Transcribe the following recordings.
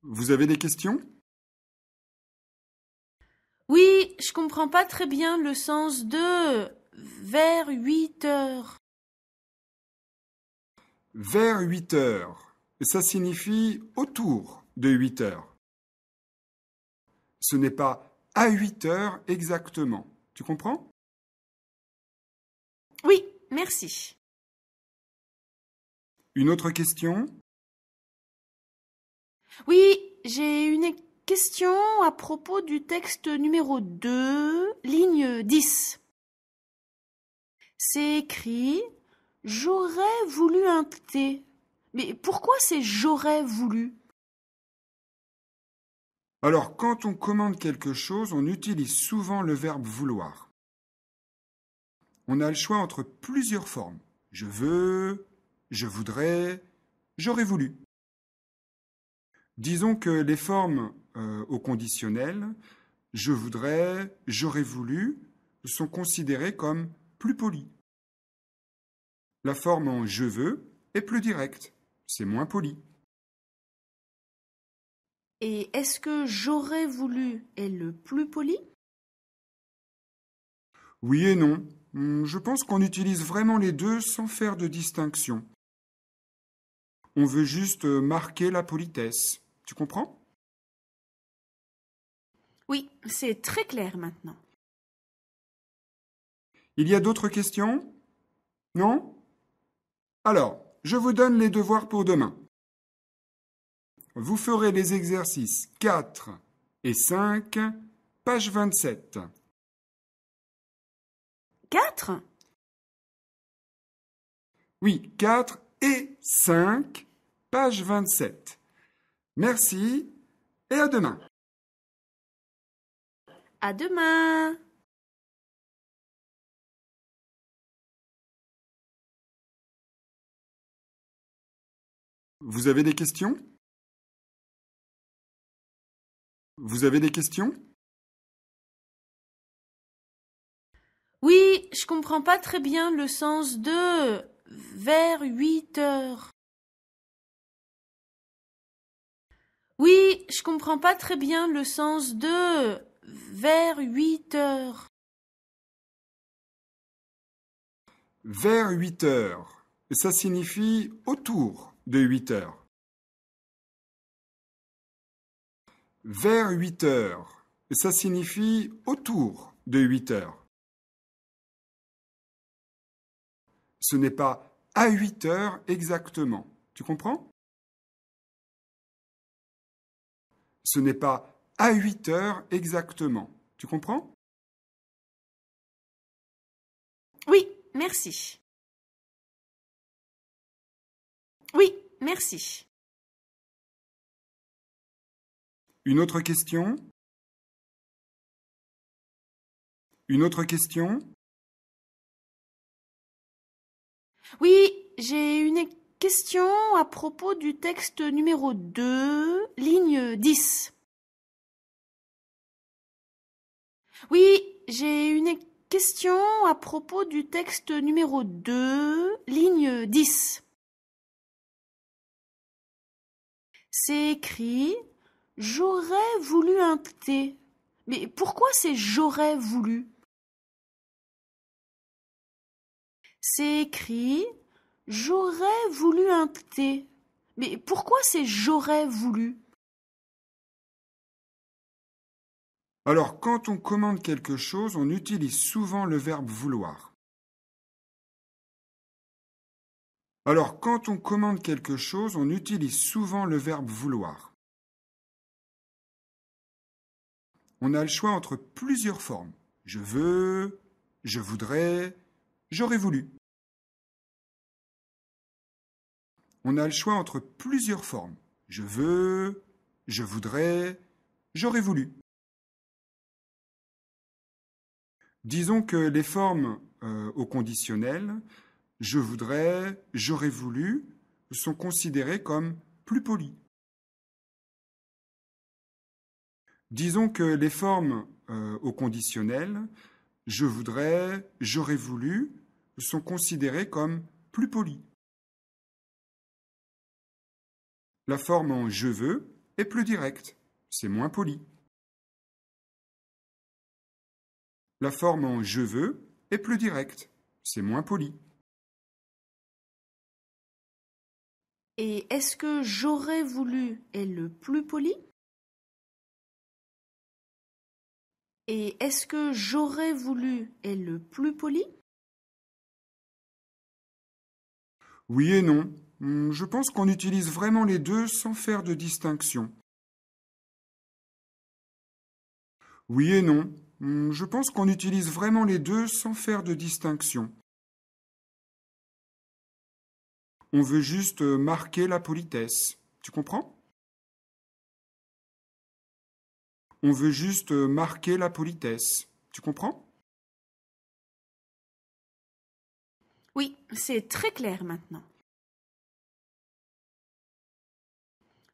Vous avez des questions? Oui, je comprends pas très bien le sens de vers 8 heures. Vers 8 heures. Ça signifie autour de 8 heures. Ce n'est pas à 8 heures exactement. Tu comprends? Oui, merci. Une autre question? Oui, j'ai une question à propos du texte numéro 2, ligne 10. C'est écrit « J'aurais voulu un thé ». Mais pourquoi c'est « j'aurais voulu » ? Alors, quand on commande quelque chose, on utilise souvent le verbe vouloir. On a le choix entre plusieurs formes. Je veux, je voudrais, j'aurais voulu. Disons que les formes au conditionnel, je voudrais, j'aurais voulu, sont considérées comme plus polies. La forme en je veux est plus directe, c'est moins poli. Et est-ce que « j'aurais voulu » est le plus poli ? Oui et non. Je pense qu'on utilise vraiment les deux sans faire de distinction. On veut juste marquer la politesse. Tu comprends? Oui, c'est très clair maintenant. Il y a d'autres questions? Non? Alors, je vous donne les devoirs pour demain. Vous ferez les exercices 4 et 5, page 27. 4 ? Oui, 4 et 5, page 27. Merci et à demain. À demain. Vous avez des questions? Vous avez des questions? Oui, je comprends pas très bien le sens de vers 8 heures. Oui, je comprends pas très bien le sens de vers 8 heures. Vers 8 heures. Ça signifie autour de 8 heures. Vers 8 heures. Ça signifie autour de 8 heures. Ce n'est pas à 8 heures exactement. Tu comprends? Ce n'est pas à 8 heures exactement. Tu comprends? Oui, merci. Oui, merci. Une autre question? Une autre question? Oui, j'ai une question à propos du texte numéro 2, ligne 10. Oui, j'ai une question à propos du texte numéro 2, ligne 10. C'est écrit « J'aurais voulu un thé ». Mais pourquoi c'est « j'aurais voulu » ? C'est écrit « J'aurais voulu un thé ». Mais pourquoi c'est « j'aurais voulu » ? Alors, quand on commande quelque chose, on utilise souvent le verbe vouloir. Alors, quand on commande quelque chose, on utilise souvent le verbe vouloir. On a le choix entre plusieurs formes. Je veux, je voudrais, j'aurais voulu. On a le choix entre plusieurs formes. Je veux, je voudrais, j'aurais voulu. Disons que les formes au conditionnel, je voudrais, j'aurais voulu, sont considérées comme plus polies. Disons que les formes au conditionnel, je voudrais, j'aurais voulu, sont considérées comme plus polies. La forme en je veux est plus direct. C'est moins poli. La forme en je veux est plus directe. C'est moins poli. Et est-ce que j'aurais voulu est le plus poli? Et est-ce que j'aurais voulu est le plus poli? Oui et non. Je pense qu'on utilise vraiment les deux sans faire de distinction. Oui et non. Je pense qu'on utilise vraiment les deux sans faire de distinction. On veut juste marquer la politesse. Tu comprends? On veut juste marquer la politesse. Tu comprends? Oui, c'est très clair maintenant.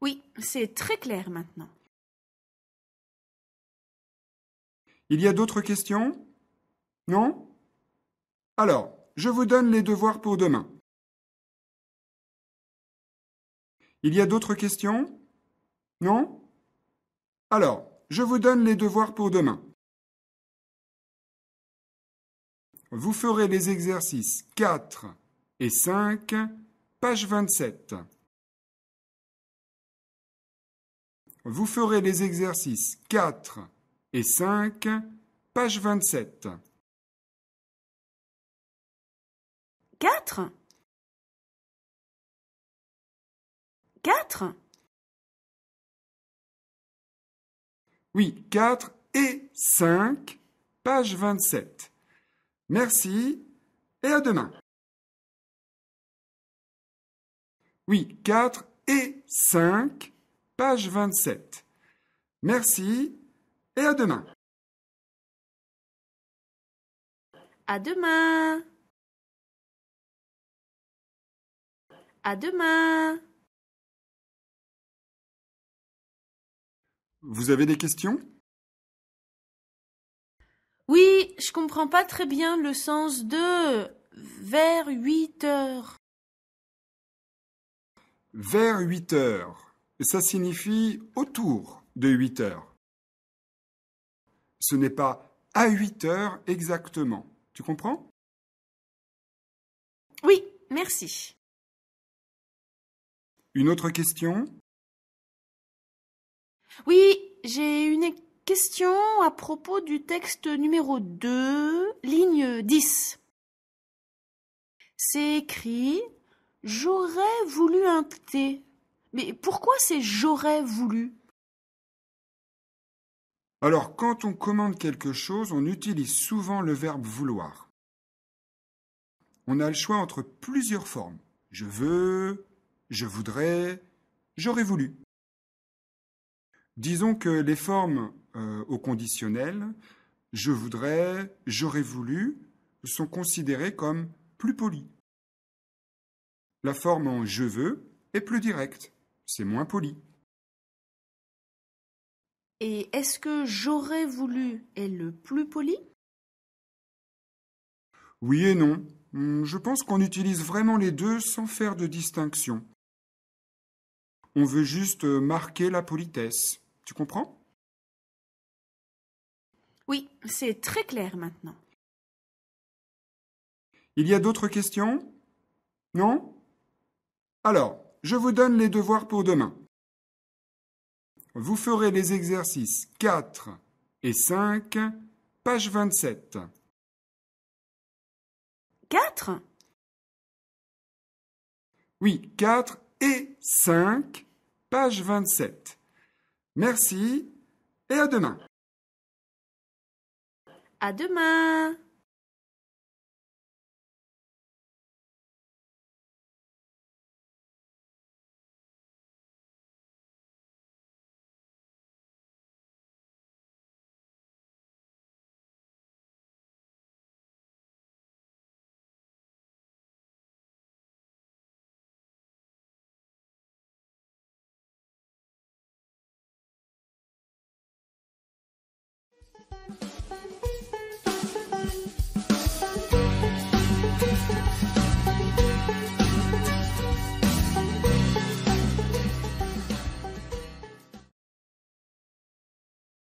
Oui, c'est très clair maintenant. Il y a d'autres questions? Non? Alors, je vous donne les devoirs pour demain. Il y a d'autres questions? Non? Alors, je vous donne les devoirs pour demain. Vous ferez les exercices 4 et 5, page 27. Vous ferez les exercices 4 et 5, page 27. 4? 4? Oui, 4 et 5, page 27. Merci et à demain. Oui, 4 et 5, page 27. Merci et à demain. À demain. À demain. Vous avez des questions? Oui, je comprends pas très bien le sens de vers 8 heures. Vers 8 heures. Ça signifie autour de 8 heures. Ce n'est pas à 8 heures exactement. Tu comprends? Oui, merci. Une autre question? Oui, j'ai une question à propos du texte numéro 2, ligne 10. C'est écrit « J'aurais voulu un thé ». Mais pourquoi c'est « j'aurais voulu » ? Alors, quand on commande quelque chose, on utilise souvent le verbe vouloir. On a le choix entre plusieurs formes. Je veux, je voudrais, j'aurais voulu. Disons que les formes au conditionnel, je voudrais, j'aurais voulu, sont considérées comme plus polies. La forme en je veux est plus directe, c'est moins poli. Et est-ce que j'aurais voulu est le plus poli? Oui et non. Je pense qu'on utilise vraiment les deux sans faire de distinction. On veut juste marquer la politesse. Tu comprends? Oui, c'est très clair maintenant. Il y a d'autres questions? Non? Alors, je vous donne les devoirs pour demain. Vous ferez les exercices 4 et 5, page 27. 4? Oui, 4 et 5, page 27. Merci et à demain. À demain.